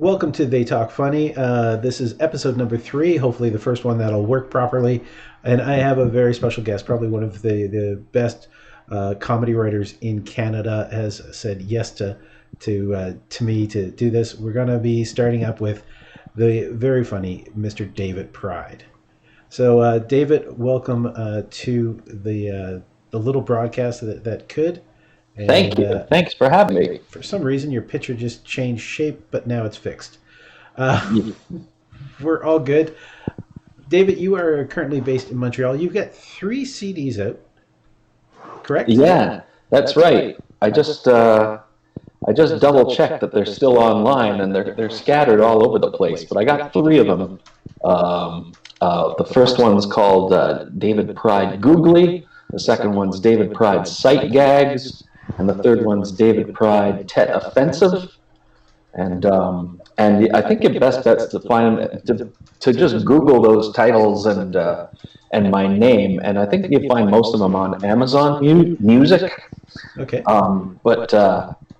Welcome to They Talk Funny. This is episode number 3, hopefully the first one that'll work properly. And I have a very special guest, probably one of the best comedy writers in Canada has said yes to me to do this. We're going to be starting up with the very funny Mr. David Pryde. So David, welcome to the little broadcast that could. And, Thank you. Thanks for having me. For some reason, your picture just changed shape, but now it's fixed. We're all good. David, you are currently based in Montreal. You've got 3 CDs out, correct? Yeah, that's right. I just double checked that they're still online, and they're scattered all over the place. But I got 3 of them. The first one's called David Pryde Googly. The second one's David Pryde Sight Gags. And the third one's David Pryde Tet Offensive, and I think your best bet's to find to just Google those titles and my name, and I think you find most of them on Amazon Music. Okay. But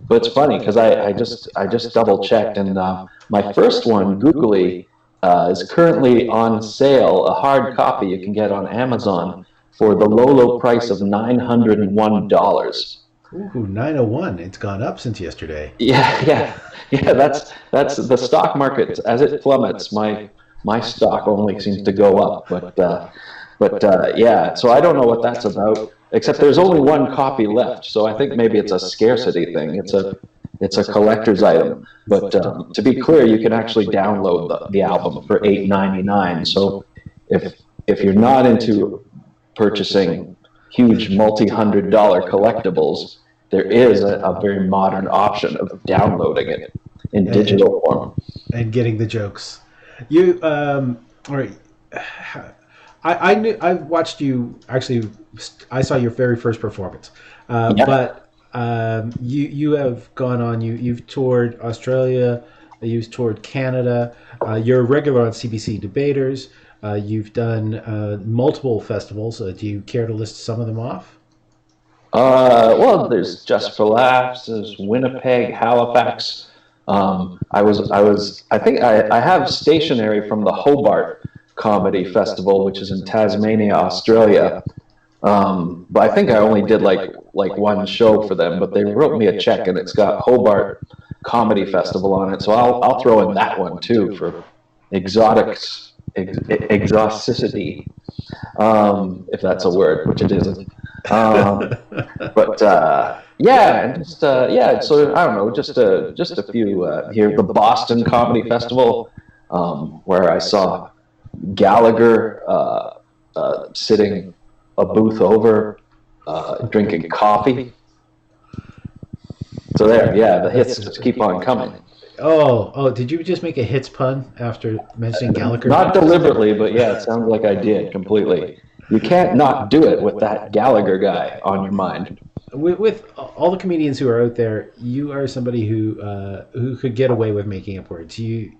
it's funny because I just double checked, and my first one, Googly, is currently on sale. A hard copy you can get on Amazon for the low price of $901. Ooh, 901. It's gone up since yesterday. Yeah. That's the stock market. As it plummets, my stock only seems to go up. But yeah. So I don't know what that's about. Except there's only 1 copy left. So I think maybe it's a scarcity thing. It's a collector's item. But to be clear, you can actually download the album for $8.99. So if you're not into purchasing huge multi-$100 collectibles, there is a very modern option of downloading it in digital form and getting the jokes. You, all right. I watched you. Actually, I saw your very first performance. But you have gone on. You've toured Australia. You've toured Canada. You're a regular on CBC Debaters. You've done multiple festivals. Do you care to list some of them off? Well, there's Just for Laughs, there's Winnipeg, Halifax. I think I have stationery from the Hobart Comedy Festival, which is in Tasmania, Australia. But I think I only did like 1 show for them, but they wrote me a check and it's got Hobart Comedy Festival on it. So I'll throw in that one too for exoticity, if that's a word, which it isn't. But yeah, and just so I don't know, just a few here. The Boston Comedy Festival, where I saw Gallagher sitting a booth over, drinking coffee. So there, the hits just keep on coming. Oh! Did you just make a hits pun after mentioning Gallagher? Not deliberately, but yeah, it sounds like I did completely. You can't not do it with that Gallagher guy on your mind. With all the comedians who are out there, you are somebody who could get away with making up words. You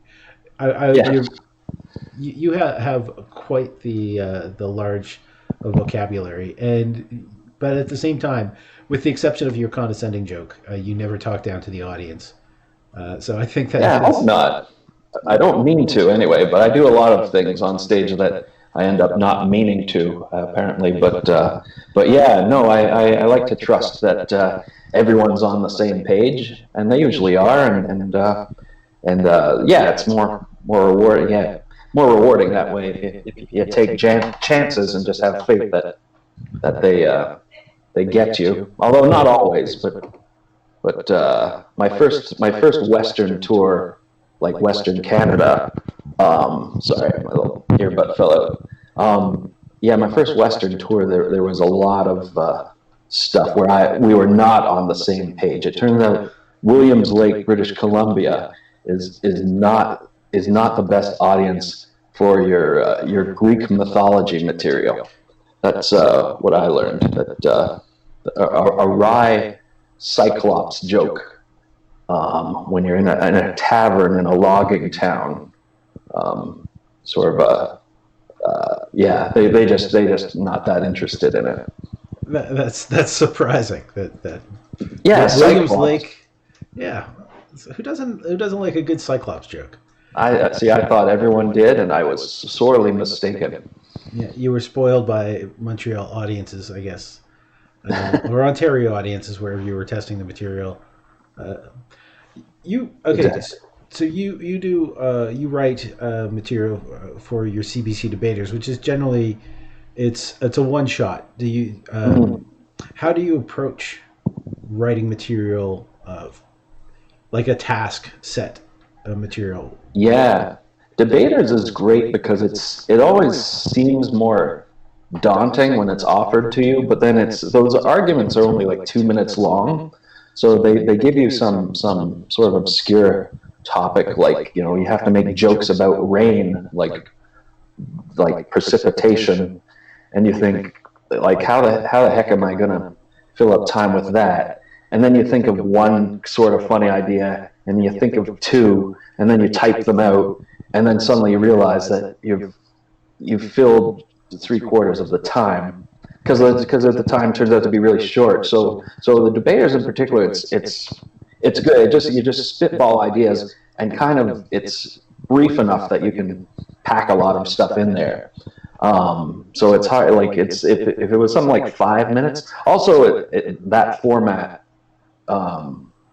have quite the large vocabulary, but at the same time, with the exception of your condescending joke, you never talk down to the audience. So I think that. Yeah, I hope not. I don't mean to anyway, but I do a lot of things on stage that I end up not meaning to, apparently. But yeah, no, I like to trust that everyone's on the same page, and they usually are, and yeah, it's more rewarding. Yeah, more rewarding that way if you take chances and just have faith that they get you. Although not always, but my first Western tour, like Western Canada. Sorry, my little earbud fell out. Yeah, my first Western tour, there was a lot of stuff where we were not on the same page. It turns out Williams Lake, British Columbia, is not the best audience for your Greek mythology material. That's what I learned. That a wry Cyclops joke when you're in a tavern in a logging town. Sort of yeah, they just not that interested in it. That's surprising. That yeah, Williams Lake. Yeah, So who doesn't like a good Cyclops joke? I see. I thought everyone did, and I was sorely mistaken. Yeah, you were spoiled by Montreal audiences, I guess, or Ontario audiences, wherever you were testing the material. Uh, you okay? Exactly. So you do you write material for your CBC debaters, which is generally it's a one shot. Do you Mhm. how do you approach writing material like a task set material? Yeah, debaters is great because it always seems more daunting when it's offered to you, but then it's those arguments are only like 2 minutes long, so they give you some sort of obscure topic like you have to make jokes about rain like precipitation, and you think like how the heck am I gonna fill up time with that? And then you think of one sort of funny idea, and you think of two, and then you type them out, and then suddenly you realize that you've filled 3/4 of the time because the time turns out to be really short. So the debaters in particular, it's good. You just spitball ideas, and kind of it's brief enough that you can pack a lot of stuff in there. So it's hard. Like if it was something like 5 minutes. Also, that format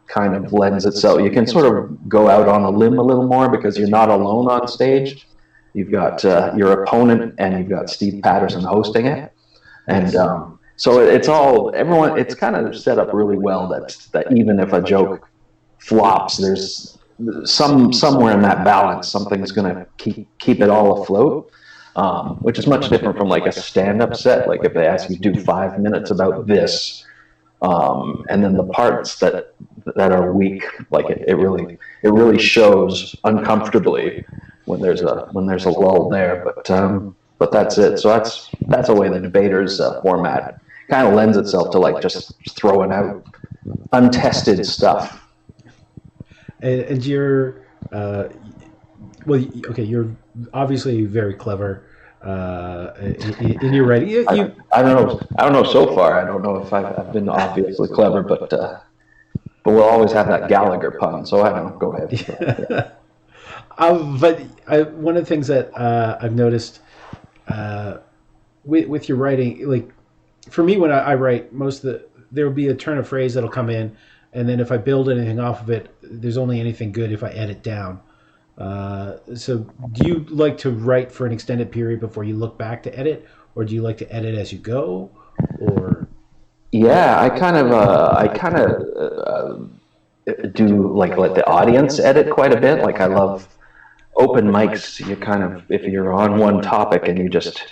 kind of lends itself. You can sort of go out on a limb a little more because you're not alone on stage. You've got your opponent, and you've got Steve Patterson hosting it, and so it's all everyone. It's kind of set up really well that even if a joke flops, there's somewhere in that balance, something's going to keep it all afloat. Which is much different from like a stand-up set. Like if they ask you to do 5 minutes about this, and then the parts that are weak, like it really shows uncomfortably when there's a lull there. But that's it. So that's a way the debaters format kind of lends itself to like just throwing out untested stuff. And you're well, okay. You're obviously very clever in your writing. I don't know. I don't know so far. I don't know if I've been obviously clever, but we'll always have that Gallagher pun. So I don't know. Go ahead. Yeah. But one of the things that I've noticed with your writing, like for me, when I write, there will be a turn of phrase that'll come in, and then if I build anything off of it, there's only anything good if I edit down. So do you like to write for an extended period before you look back to edit, or do you like to edit as you go, or? Yeah, I kind of do like let the audience edit quite a bit. Like I love open mics. You kind of if you're on one topic and you just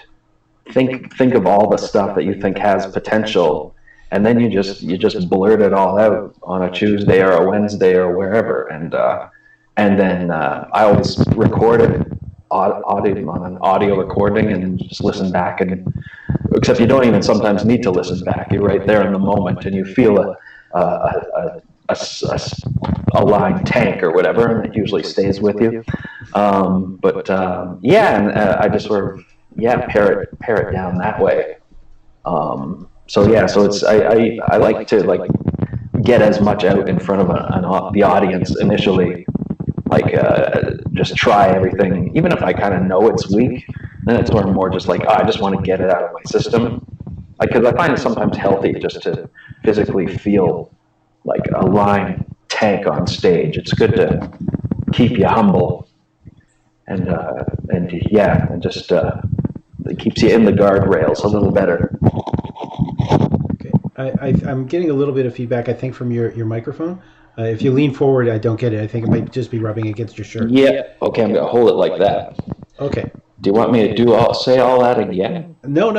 think of all the stuff that you think has potential, and then you just blurt it all out on a Tuesday or a Wednesday or wherever, and then I always record it audio on an audio recording and just listen back. And except you don't even sometimes need to listen back. You're right there in the moment, and you feel a line tank or whatever, and it usually stays with you. Yeah, and I just sort of pare it down that way. So it's I like to like get as much out in front of the audience initially, like just try everything, even if I kind of know it's weak. Then it's more just like I just want to get it out of my system, because I find it sometimes healthy just to physically feel like a line tank on stage. It's good to keep you humble, and just it keeps you in the guardrails a little better. Okay, I'm getting a little bit of feedback, I think, from your microphone. If you lean forward, I don't get it. I think it might just be rubbing against your shirt. Yeah. Okay, I'm gonna hold it like that. Okay. Do you want me to say all that again? No.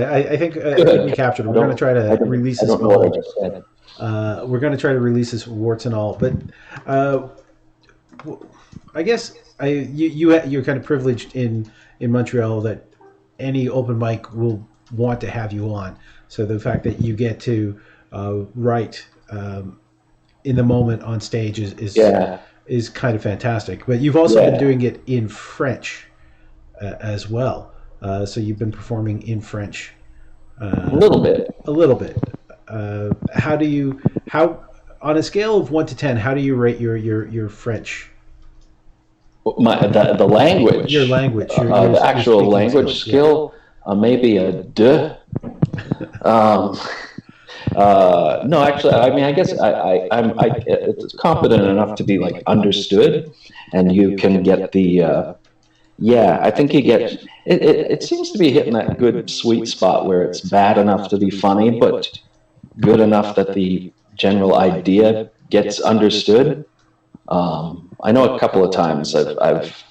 I think we captured it. We're going to try to release this. I don't know what I just said. We're going to try to release this warts and all, but I guess you're kind of privileged in Montreal that any open mic will want to have you on. So the fact that you get to write in the moment on stage is kind of fantastic. But you've also been doing it in French as well. So you've been performing in French. A little bit. A little bit. How on a scale of 1 to 10, how do you rate your French? The language. Your language. The actual language skill, maybe a deux. No, actually, I mean, I guess I'm it's competent enough to be like understood, and you can get the. Yeah, I think you get it. It seems to be hitting that good sweet spot where it's bad enough to be funny, but good enough that the general idea gets understood. I know a couple of times I've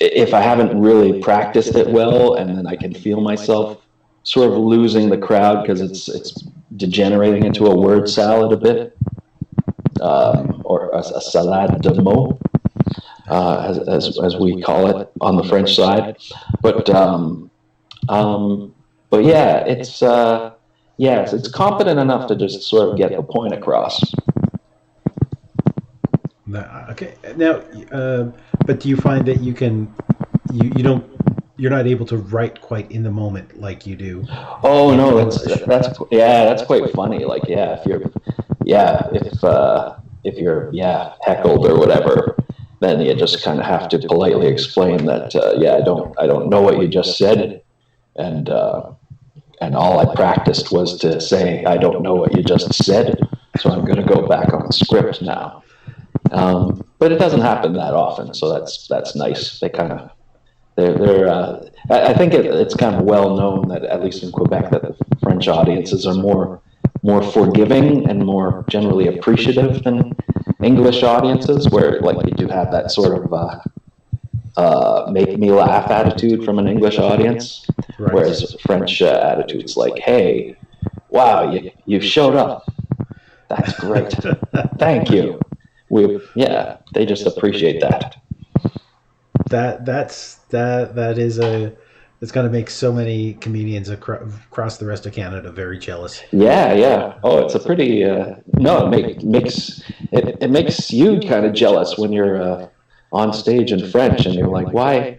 if I haven't really practiced it well, and then I can feel myself sort of losing the crowd because it's degenerating into a word salad a bit, or a salade de mots. As we call it on the French side, but yeah, it's competent enough to just sort of get the point across. Okay, now, but do you find that you're not able to write quite in the moment like you do? Oh no, that's quite funny. Like if you're heckled or whatever, then you just kind of have to politely explain that I don't know what you just said, and all I practiced was to say I don't know what you just said, so I'm going to go back on script now. But it doesn't happen that often, so that's nice. I think it's kind of well known that at least in Quebec that the French audiences are more forgiving and more generally appreciative than English audiences, where like you do have that sort of make me laugh attitude from an English audience, right. Whereas French attitude's like, hey, wow, you showed up, that's great, thank you. They just appreciate that. It's going to make so many comedians across the rest of Canada very jealous. Yeah. Oh, it's a pretty it makes you kind of jealous when you're on stage in French and you're like, why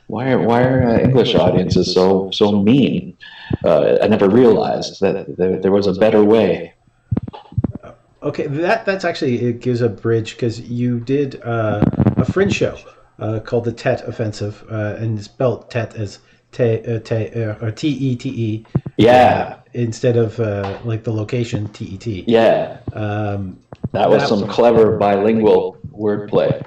are English audiences so mean? I never realized that there was a better way. Okay, that's actually, it gives a bridge, because you did a Fringe show called the Tet Offensive, and spelled Tet as T-E-T-E. Yeah. Instead of like the location, T-E-T. Yeah. That was some clever bilingual wordplay.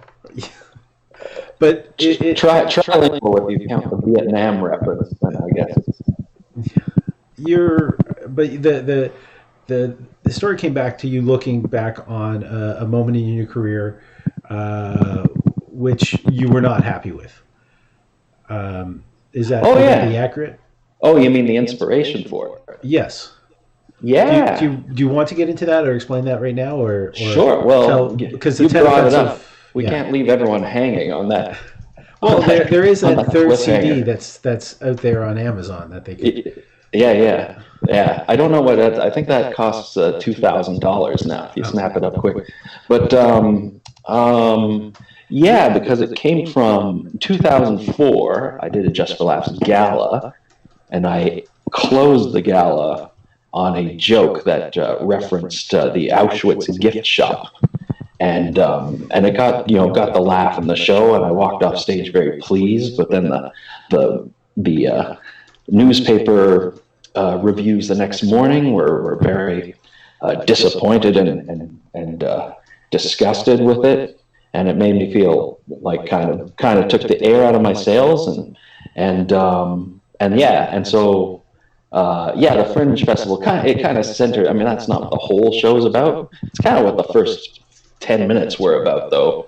But trilingual if you count the Vietnam reference, then I guess. The story came back to you looking back on a moment in your career which you were not happy with. Is that be accurate? Oh, you mean the inspiration for it? Yes. Yeah. Do you want to get into that or explain that right now? Or sure. Well, because you brought it up. We can't leave everyone hanging on that. Well, there is a third CD that's out there on Amazon that they could. Yeah. I don't know what I think that costs $2,000 now if you snap it up quick. But because it came from 2004. I did a Just for Laughs gala, and I closed the gala on a joke that referenced the Auschwitz gift shop. And it got the laugh in the show, and I walked off stage very pleased. But then the newspaper reviews the next morning were very disappointed and disgusted with it, and it made me feel like kind of took the air out of my sails, so the Fringe Festival kind of centered. I mean, that's not what the whole show is about. It's kind of what the first 10 minutes were about, though.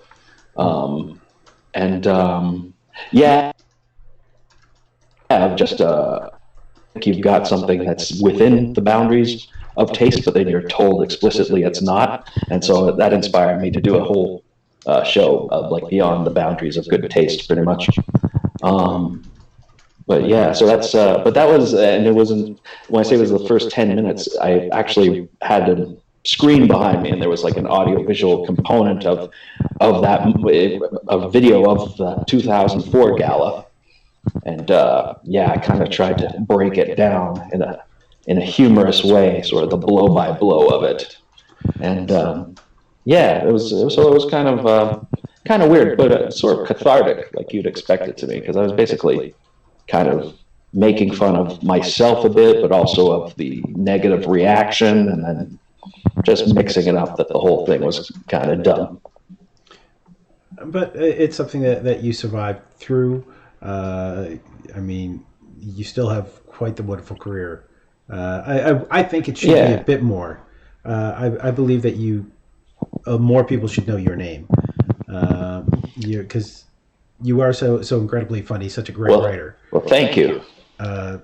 You've got something that's within the boundaries of taste, but then you're told explicitly it's not, and so that inspired me to do a whole show of like beyond the boundaries of good taste, pretty much. But that was, and it wasn't, when I say it was the first 10 minutes, I actually had a screen behind me, and there was like an audio-visual component of that, a video of the 2004 gala. And I kind of tried to break it down in a humorous way, sort of the blow-by-blow of it. And yeah, it was kind of weird, but sort of cathartic, like you'd expect it to be, because I was basically kind of making fun of myself a bit, but also of the negative reaction, and then just mixing it up that the whole thing was kind of dumb. But it's something that you survived through. I mean, you still have quite the wonderful career. I think it should be a bit more. I believe that more people should know your name, because you are so incredibly funny, such a great writer. Well, thank you. One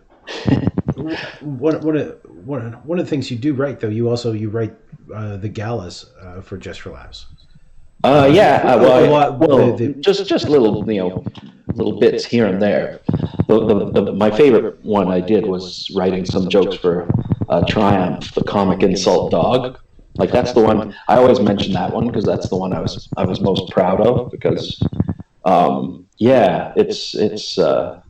of the things you do write, though, you write the galas for Just for Laughs. Just little little bits here and there. My favorite one I did was writing some jokes for Triumph, the comic insult dog. Like, that's the one I always mention, that one, because that's the one I was most proud of, because it's an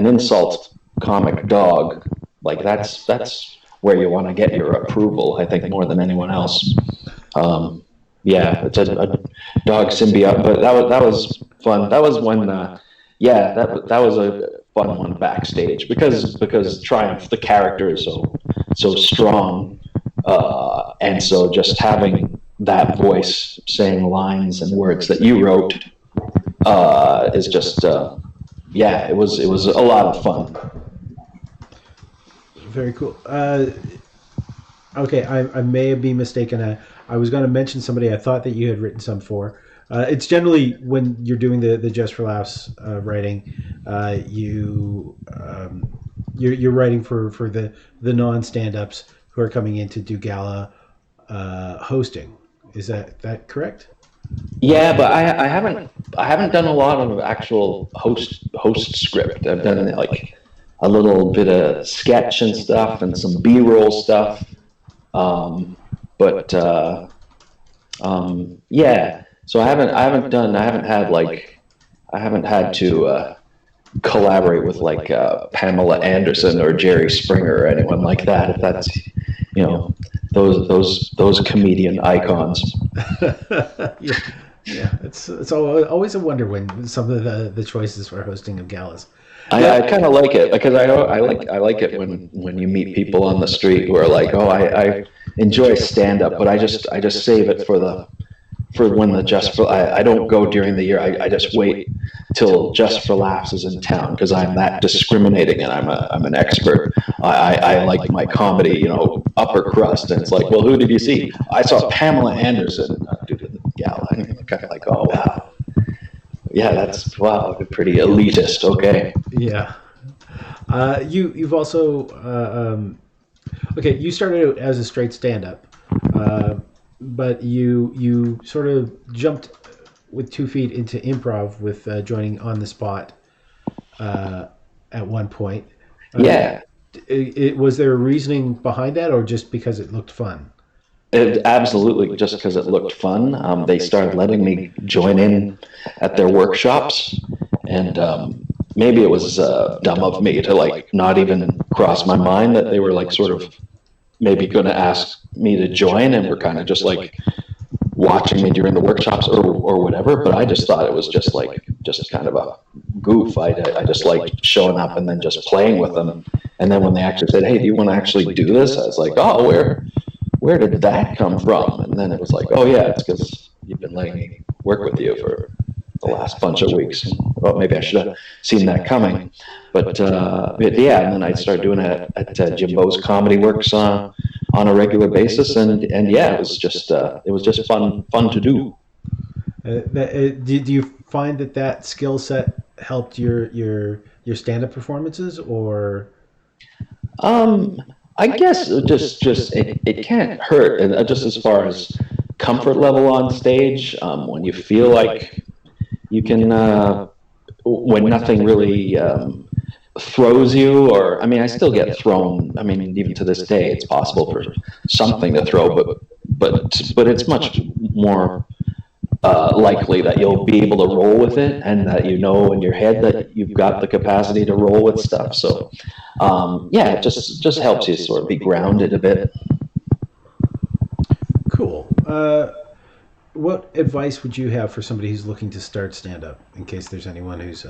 insult comic dog. Like, that's where you want to get your approval, I think, more than anyone else. It's a dog symbiote, but that was fun. That was when that was a fun one backstage, because Triumph, the character, is so strong, and so just having that voice saying lines and words that you wrote is just it was a lot of fun. Very cool. Okay, I may be mistaken. I was going to mention somebody I thought that you had written some for. It's generally when you're doing the Just for Laughs writing, you're writing for the non-stand-ups who are coming in to do gala hosting. Is that correct? Yeah, but I haven't done a lot of actual host script. I've done like a little bit of sketch and stuff, and some B-roll stuff. So I haven't had to collaborate with like Pamela Anderson or Jerry Springer or anyone like that. If that's those comedian icons. It's always a wonder when some of the choices for hosting of galas. I kind of like it, because I like it when you meet people on the street who are like, oh, I enjoy stand up, but I just save it for when the Just for, I don't go during the year. I just wait till Just for Laughs is in town, because I'm that discriminating, and I'm an expert. I like my comedy, upper crust, and it's like, well, who did you see? I saw Pamela Anderson do the gala. And I'm kind of like, oh wow. Yeah, that's pretty elitist. Okay. Yeah. You've also you started out as a straight stand-up, but you sort of jumped with 2 feet into improv with joining On the Spot at one point. Was there a reasoning behind that, or just because it looked fun? Absolutely, just because it looked fun. They started letting me join in at their workshops, and maybe it was dumb of me to like not even cross my mind that they were like sort of maybe going to ask me to join, and were kind of just like watching me during the workshops or whatever. But I just thought it was just kind of a goof. I just liked showing up and then just playing with them. And then when they actually said, "Hey, do you want to actually do this?" I was like, "Oh, where did that come from?" And then it was like, "Oh yeah, it's because you've been letting me work with you for the last bunch of weeks." Well, maybe I should have seen that coming. But and then I started doing it at Jimbo's Comedy Works on a regular basis, and it was just fun to do. Do you find that skill set helped your stand-up performances, or? I guess it can't hurt, and just as far as comfort level on stage, when you feel like you can, when nothing really throws you, or I mean, I still get thrown. I mean, even to this day, it's possible for something to throw, but it's much more likely that you'll be able to roll with it, and that in your head that you've got the capacity to roll with stuff. So it just helps you sort of be grounded a bit. what advice would you have for somebody who's looking to start stand-up, in case there's anyone who's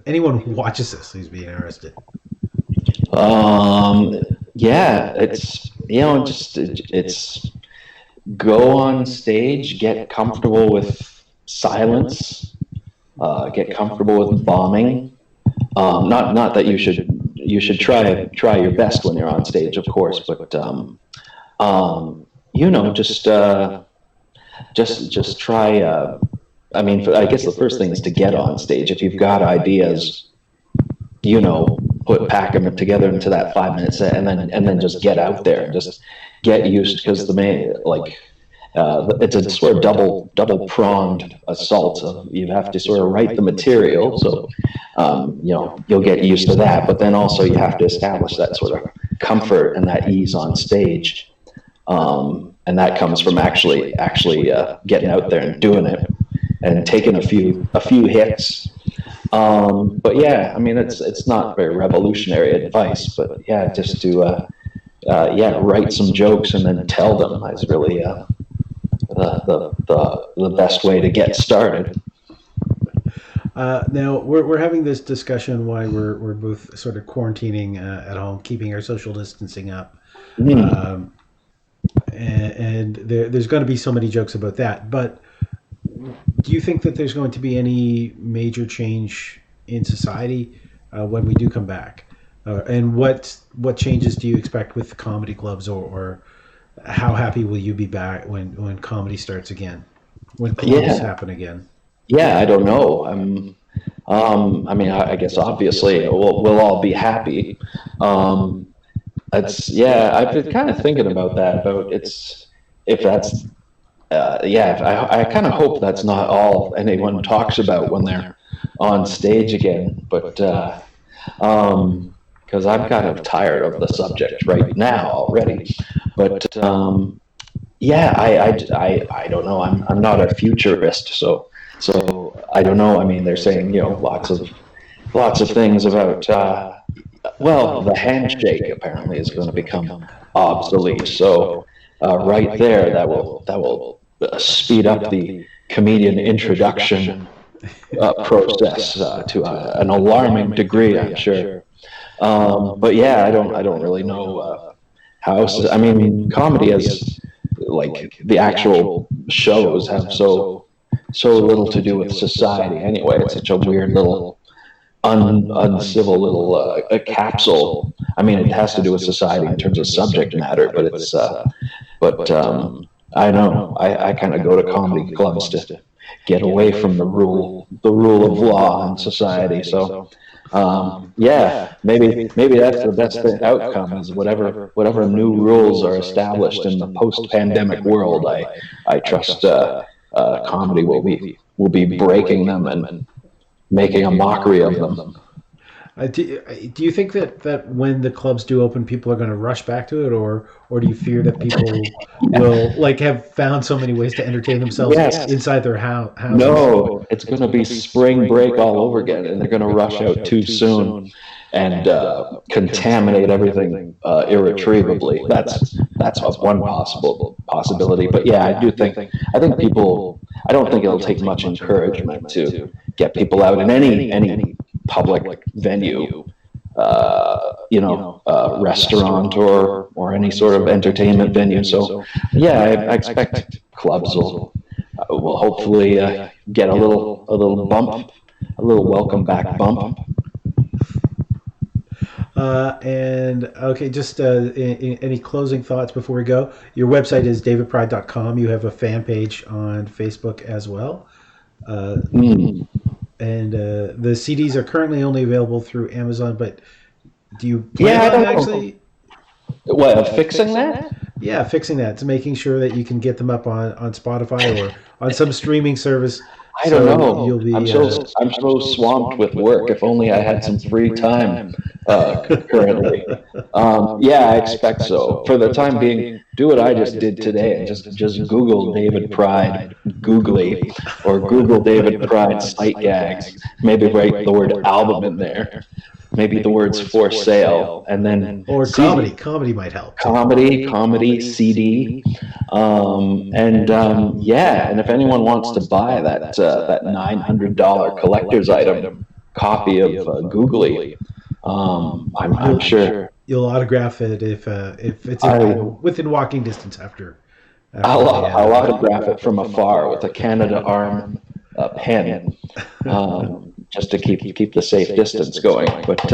anyone who watches this who's being interested? Yeah, it's, just it's go on stage, get comfortable with silence, get comfortable with bombing. Not that you should try your best when you're on stage, of course, but just try. I mean, I guess the first thing is to get on stage. If you've got ideas, pack them together into that 5-minute set, and then just get out there and just get used, because it's a sort of double pronged assault. You have to sort of write the material, so you'll get used to that, but then also you have to establish that sort of comfort and that ease on stage, and that comes from actually getting out there and doing it and taking a few hits. But yeah, I mean, it's not very revolutionary advice, but yeah, just to write some jokes and then tell them is really the best way to get started. Now we're having this discussion why we're both sort of quarantining at home, keeping our social distancing up, and there's going to be so many jokes about that. But do you think that there's going to be any major change in society when we do come back? And what changes do you expect with comedy clubs, or how happy will you be back when comedy starts again, when clubs happen again? Yeah, I don't know. I mean, I guess obviously we'll all be happy. I've been kind of thinking about that. I kind of hope that's not all anyone talks about when they're on stage again. But because I'm kind of tired of the subject right now already. But I don't know. I'm not a futurist, so I don't know. I mean, they're saying lots of things about the handshake apparently is going to become obsolete. So right there, that will speed up the comedian introduction process to an alarming degree, I'm sure. But yeah, I don't really know how. I mean, comedy has, like, the actual shows have so little to do with society anyway. It's such a weird little uncivil little capsule. I mean, it has to do with society in terms of subject matter, but it's I know I kind of go to comedy clubs to get away from the rule of law in society. So maybe that's the best outcome, is whatever new rules are established in the post-pandemic world. I trust comedy will be breaking them and making a mockery of them. Do you think that when the clubs do open, people are going to rush back to it, or do you fear that people will have found so many ways to entertain themselves inside their house? No, it's going to be spring break all over again, and they're going to rush out too soon and contaminate everything irretrievably. That's one possibility. But yeah, I think people. I don't think it'll take much encouragement to get people out in any public venue, restaurant or any sort of entertainment venue. So yeah, I expect clubs will hopefully get a little bump, a little welcome back bump. And okay, just any closing thoughts before we go? Your website is davidpryde.com. You have a fan page on Facebook as well. And the CDs are currently only available through Amazon, but do you plan on actually... Fixing that? Yeah, fixing that. To making sure that you can get them up on Spotify or on some streaming service. I don't know. You'll be, I'm so swamped with work. If only I had some free time currently. I expect so. For the time being, do what I just did today and just Google David Pryde Googly, or Google David Pryde sight gags. Maybe write the word album in there. maybe the words for sale, and then or comedy. Comedy might help. Comedy, CD, yeah. And if anyone wants to buy that $900 collector's item copy of Googly, I'm sure you'll autograph it if it's within walking distance after. I'll autograph it from afar with a Canada Arm pen, just to keep the safe distance going. But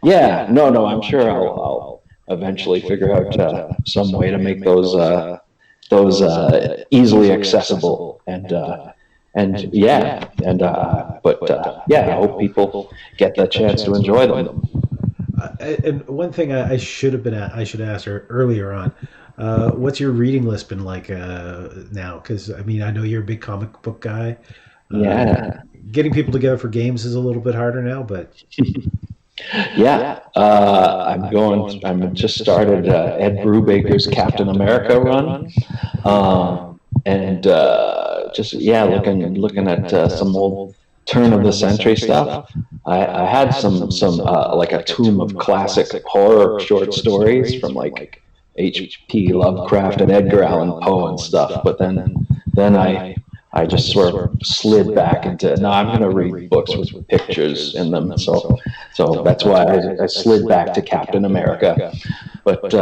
yeah, no, I'm sure I'll eventually figure out some way to make those easily accessible and yeah, I hope people get the chance to enjoy them. And one thing I should ask her earlier on. What's your reading list been like now? Because I mean, I know you're a big comic book guy. Yeah. Getting people together for games is a little bit harder now, but yeah. I'm just started Ed Brubaker's Captain America run, and looking at some old turn of the century stuff. I had some like a tomb of classic horror short stories from like H.P. Lovecraft and Edgar Allan Poe and stuff, but then I just sort of slid back into, no, I'm going to read books with pictures in them, so that's why I slid back to Captain America. But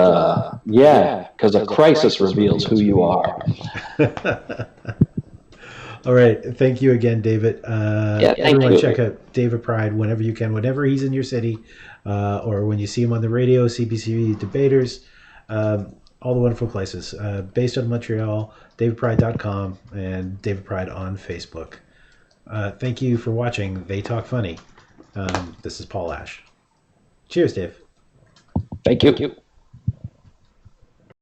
yeah, because a crisis reveals who you are. All right, thank you again, David. Everyone, check out David Pryde whenever you can, whenever he's in your city, or when you see him on the radio, CBC Debaters. All the wonderful places. Based out of Montreal, davidpryde.com, and David Pryde on Facebook. Thank you for watching They Talk Funny. This is Paul Ash. Cheers, Dave. Thank you.